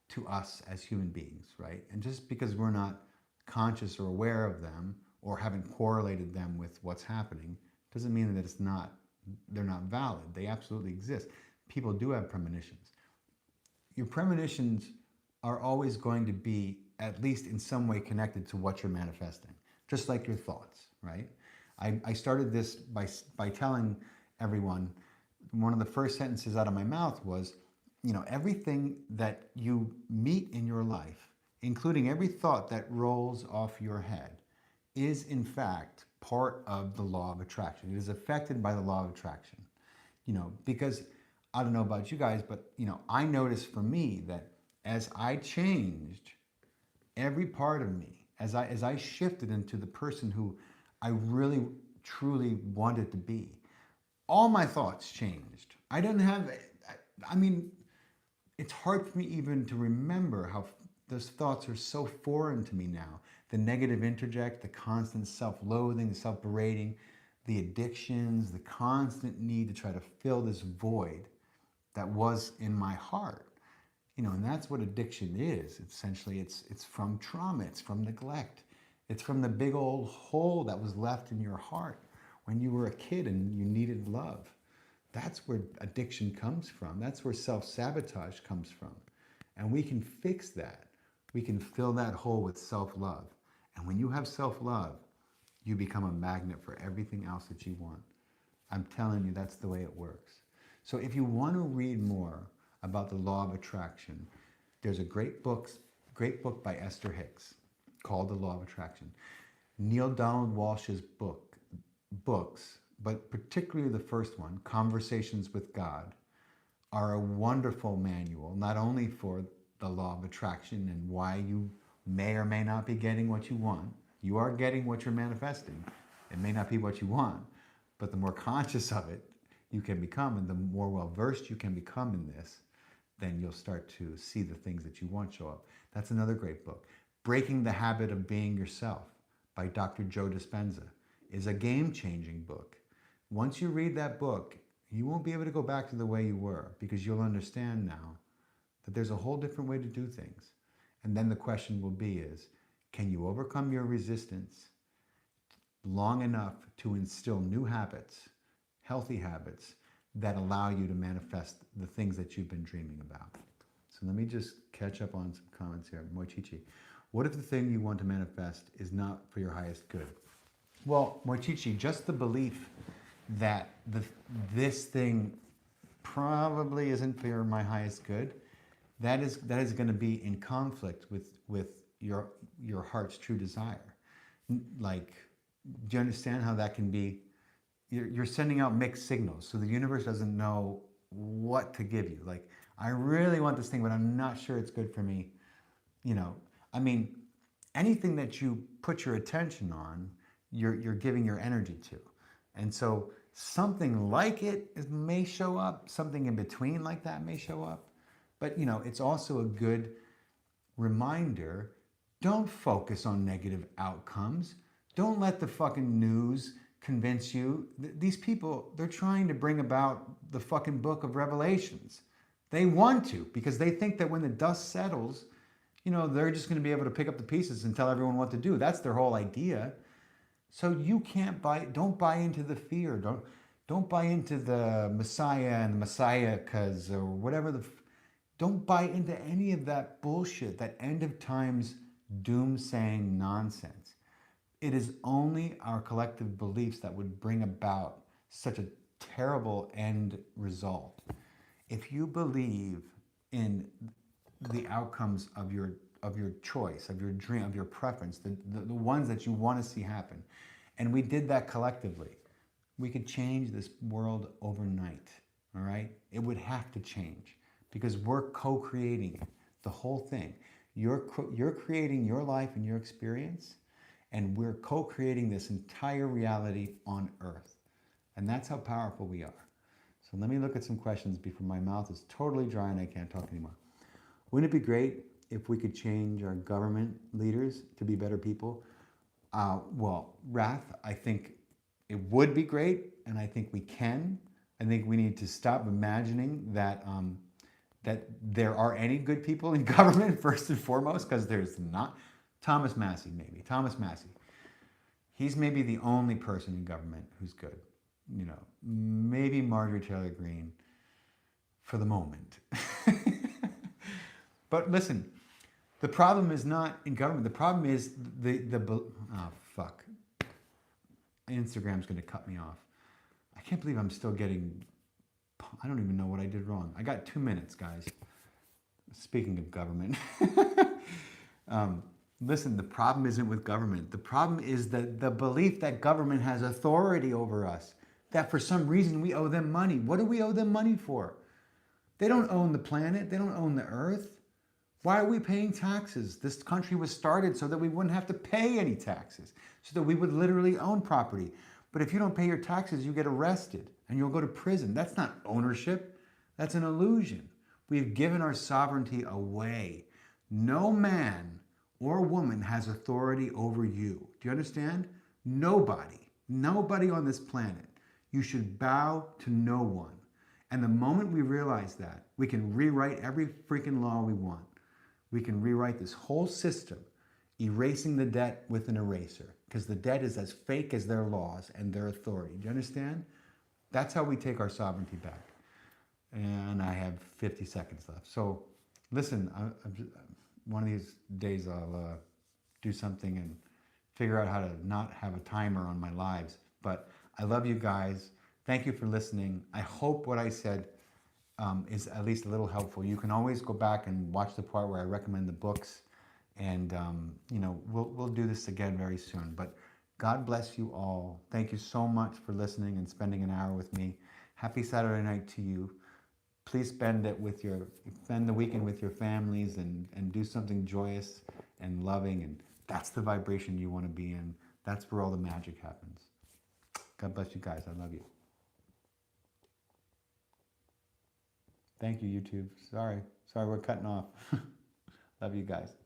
to us as human beings, right? And just because we're not conscious or aware of them or haven't correlated them with what's happening doesn't mean that they're not valid. They absolutely exist. People do have premonitions. Your premonitions are always going to be at least in some way connected to what you're manifesting, just like your thoughts, right? I started this by telling everyone, one of the first sentences out of my mouth was, everything that you meet in your life, including every thought that rolls off your head, is in fact part of the law of attraction. It is affected by the law of attraction. Because I don't know about you guys, but I noticed for me that as I changed every part of me, as I shifted into the person who I really truly wanted to be, all my thoughts changed. It's hard for me even to remember how those thoughts are so foreign to me now. The negative interject, the constant self-loathing, the self-berating, the addictions, the constant need to try to fill this void that was in my heart. And that's what addiction is. Essentially, it's from trauma, it's from neglect. It's from the big old hole that was left in your heart when you were a kid and you needed love. That's where addiction comes from. That's where self-sabotage comes from. And we can fix that. We can fill that hole with self-love. And when you have self-love, you become a magnet for everything else that you want. I'm telling you, that's the way it works. So if you want to read more about the law of attraction, there's a great book by Esther Hicks called The Law of Attraction. Neil Donald Walsh's books, but particularly the first one, Conversations with God, are a wonderful manual, not only for the law of attraction and why you may or may not be getting what you want. You are getting what you're manifesting. It may not be what you want, but the more conscious of it you can become and the more well-versed you can become in this, then you'll start to see the things that you want show up. That's another great book. Breaking the Habit of Being Yourself by Dr. Joe Dispenza is a game-changing book. Once you read that book, you won't be able to go back to the way you were, because you'll understand now that there's a whole different way to do things. And then the question will be is, can you overcome your resistance long enough to instill new habits, healthy habits, that allow you to manifest the things that you've been dreaming about? So let me just catch up on some comments here. Moichichi, what if the thing you want to manifest is not for your highest good? Well, Moichichi, just the belief that this thing probably isn't for my highest good, that is going to be in conflict with your heart's true desire. Like, do you understand how that can be? You're sending out mixed signals, so the universe doesn't know what to give you. Like, I really want this thing, but I'm not sure it's good for me. You know, I mean, anything that you put your attention on, you're giving your energy to. And so something like it may show up, something in between like that may show up. But, you know, it's also a good reminder, don't focus on negative outcomes. Don't let the fucking news convince you. These people, they're trying to bring about the fucking book of Revelations. They want to, because they think that when the dust settles, you know, they're just going to be able to pick up the pieces and tell everyone what to do. That's their whole idea. So you can't don't buy into the fear. Don't buy into the Messiah and the Messiah-cas or whatever don't buy into any of that bullshit, that end of times doom-saying nonsense. It is only our collective beliefs that would bring about such a terrible end result. If you believe in the outcomes of your choice, of your dream, of your preference, the ones that you want to see happen, and we did that collectively, we could change this world overnight, all right? It would have to change, because we're co-creating the whole thing. You're creating your life and your experience, and we're co-creating this entire reality on Earth. And that's how powerful we are. So let me look at some questions before my mouth is totally dry and I can't talk anymore. Wouldn't it be great if we could change our government leaders to be better people? Well, Wrath, I think it would be great, and I think we can. I think we need to stop imagining that that there are any good people in government, first and foremost, because there's not. Thomas Massey, maybe. Thomas Massey. He's maybe the only person in government who's good. You know, maybe Marjorie Taylor Greene for the moment. But listen, the problem is not in government. The problem is oh, fuck. Instagram's going to cut me off. I can't believe I'm still getting... I don't even know what I did wrong. I got 2 minutes, guys. Speaking of government. Listen, the problem isn't with government. The problem is that the belief that government has authority over us, that for some reason we owe them money. What do we owe them money for? They don't own the planet. They don't own the earth. Why are we paying taxes? This country was started so that we wouldn't have to pay any taxes, so that we would literally own property. But if you don't pay your taxes, you get arrested and you'll go to prison. That's not ownership. That's an illusion. We've given our sovereignty away. No man or woman has authority over you. Do you understand? Nobody. Nobody on this planet. You should bow to no one. And the moment we realize that, we can rewrite every freaking law we want. We can rewrite this whole system, erasing the debt with an eraser, because the debt is as fake as their laws and their authority. Do you understand? That's how we take our sovereignty back. And I have 50 seconds left. So listen, one of these days I'll do something and figure out how to not have a timer on my lives. But I love you guys. Thank you for listening. I hope what I said is at least a little helpful. You can always go back and watch the part where I recommend the books. And, you know, we'll do this again very soon. But God bless you all. Thank you so much for listening and spending an hour with me. Happy Saturday night to you. Please spend the weekend with your families and do something joyous and loving. And that's the vibration you want to be in. That's where all the magic happens. God bless you guys. I love you. Thank you, YouTube. Sorry we're cutting off. Love you guys.